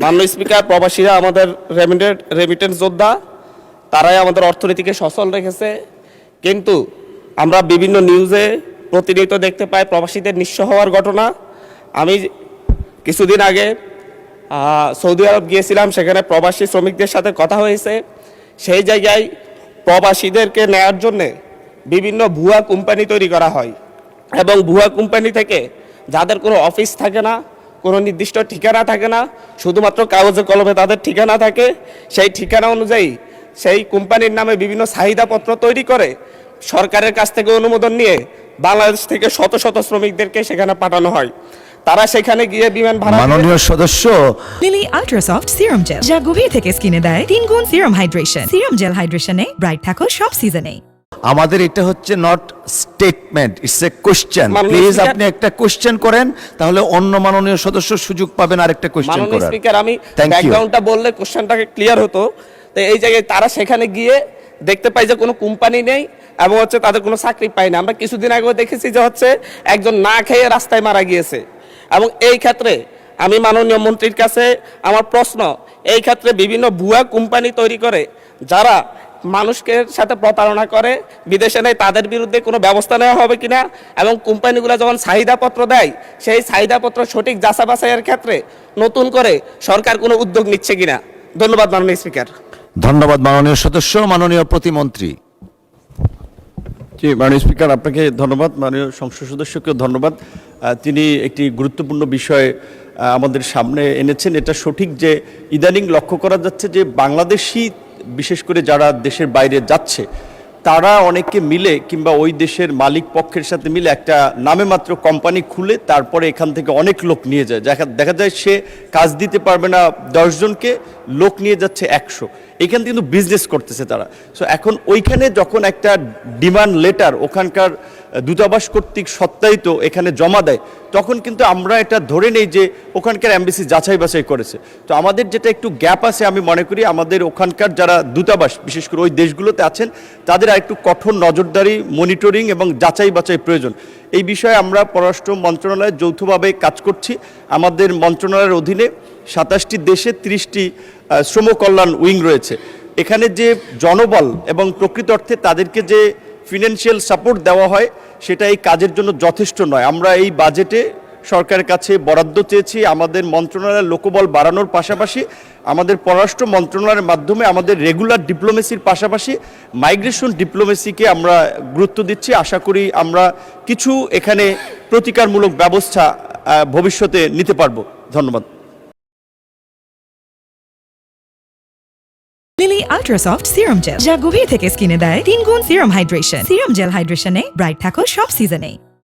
মাননীয় স্পিকার, প্রবাসীরা আমাদের রেমিটেন্স যোদ্ধা, তারাই আমাদের অর্থনীতিকে সচল রেখেছে। কিন্তু আমরা বিভিন্ন নিউজে প্রতিনিয়ত দেখতে পাই প্রবাসীদের নিঃস্ব হওয়ার ঘটনা। আমি কিছুদিন আগে সৌদি আরব গিয়েছিলাম, সেখানে প্রবাসী শ্রমিকদের সাথে কথা হয়েছে। সেই জায়গায় প্রবাসীদেরকে নেওয়ার জন্যে বিভিন্ন ভুয়া কোম্পানি তৈরি করা হয় এবং ভুয়া কোম্পানি থেকে যাদের কোনো অফিস থাকে না, কোনো নির্দিষ্ট ঠিকানা থাকে না, শুধুমাত্র কাগজে কলমে তাদের ঠিকানা থাকে, সেই ঠিকানা অনুযায়ী সেই কোম্পানির নামে বিভিন্ন চাহিদাপত্র তৈরি করে সরকারের কাছ থেকে অনুমোদন নিয়ে বাংলাদেশ থেকে শত শত শ্রমিকদেরকে সেখানে পাঠানো হয়। তারা সেখানে গিয়ে বিমান ভাড়া। মাননীয় সদস্য, লিলি আল্ট্রাসফট সিরাম জেল, যা গভীর থেকে স্কিনে দেয় 3 গুণ সিরাম হাইড্রেশন। সিরাম জেল হাইড্রেশনে ব্রাইট থাকো সব সিজনে। আমাদের এটা হচ্ছে not statement, it's a question. মাননীয় প্লিজ স্পিকার, আপনি একটা কোশ্চেন করেন, তাহলে অন্য মাননীয় সদস্য সুযোগ পাবেন আরেকটা কোশ্চেন মাননীয় করার। স্পিকার, আমি Thank you. ব্যাকগ্রাউন্ডটা বললে কোশ্চেনটাকে ক্লিয়ার হতো। তো এই জায়গায় তারা সেখানে গিয়ে দেখতে পাই যে কোনো কোম্পানি নেই এবং হচ্ছে তাদের কোনো চাকরি পায় না। আমরা কিছুদিন আগেও দেখেছি যে হচ্ছে একজন না খেয়ে রাস্তায় মারা গিয়েছে। এবং এই ক্ষেত্রে আমি মাননীয় মন্ত্রীর কাছে আমার প্রশ্ন, এই ক্ষেত্রে বিভিন্ন ভুয়া কোম্পানি তৈরি করে যারা মানুষকে সাথে প্রতারণা করে বিদেশে নেয়, তাদের বিরুদ্ধে কোনো ব্যবস্থা নেওয়া হবে কিনা, এবং কোম্পানিগুলো যখন চাহিদাপত্র দেয় সেই চাহিদাপত্র সঠিক যাচাই বাছাইয়ের ক্ষেত্রে নতুন করে সরকার কোনো উদ্যোগ নিচ্ছে কিনা। ধন্যবাদ মাননীয় স্পিকার। ধন্যবাদ মাননীয় সদস্য। মাননীয় প্রতিমন্ত্রী। জি, মাননীয় স্পিকার, আপনাকে ধন্যবাদ। মাননীয় সংসদ সদস্যকেও ধন্যবাদ। তিনি একটি গুরুত্বপূর্ণ বিষয় আমাদের সামনে এনেছেন। এটা সঠিক যে ইদানিং লক্ষ্য করা যাচ্ছে যে বাংলাদেশি, বিশেষ করে যারা দেশের বাইরে যাচ্ছে, তারা অনেকে মিলে কিংবা ওই দেশের মালিক পক্ষের সাথে মিলে একটা নামে মাত্র কোম্পানি খুলে তারপরে এখান থেকে অনেক লোক নিয়ে যায়। দেখা যায় সে কাজ দিতে পারবে না 10 জনকে, লোক নিয়ে যাচ্ছে 100। এখান থেকে কিন্তু বিজনেস করতেছে তারা। সো এখন ওইখানে যখন একটা ডিমান্ড লেটার ওখানকার দূতাবাস কর্তৃক সত্যায়িত এখানে জমা দেয়, তখন কিন্তু আমরা এটা ধরে নেই যে ওখানকার এমবাসি যাচাই বাছাই করেছে। তো আমাদের যেটা একটু গ্যাপ আছে, আমি মনে করি আমাদের ওখানকার যারা দূতাবাস বিশেষ করে ওই দেশগুলোতে আছেন, তাদের আর একটু কঠোর নজরদারি, মনিটরিং এবং যাচাই বাছাই প্রয়োজন। এই বিষয়ে আমরা পররাষ্ট্র মন্ত্রণালয়ে যৌথভাবে কাজ করছি। আমাদের মন্ত্রণালয়ের অধীনে 27টি দেশে 30টি শ্রম কল্যাণ উইং রয়েছে। এখানে যে জনবল এবং প্রকৃত অর্থে তাদেরকে যে ফিনান্সিয়াল সাপোর্ট দেওয়া হয়, সেটা এই কাজের জন্য যথেষ্ট নয়। আমরা এই বাজেটে সরকারের কাছে বরাদ্দ চেয়েছি আমাদের মন্ত্রণালয়ের লোকবল বাড়ানোর পাশাপাশি আমাদের পররাষ্ট্র মন্ত্রণালয়ের মাধ্যমে আমাদের রেগুলার ডিপ্লোমেসির পাশাপাশি মাইগ্রেশন ডিপ্লোমেসিকে আমরা গুরুত্ব দিচ্ছি। আশা করি আমরা কিছু এখানে প্রতিকারমূলক ব্যবস্থা ভবিষ্যতে নিতে পারবো। ধন্যবাদ। লিলি আল্ট্রাসফট সিরাম জেল, যা গভীর থেকে স্কিনে দেয় 3 গুণ সিরাম হাইড্রেশন। সিরাম জেল হাইড্রেশনে ব্রাইট থাকো সব সিজনে।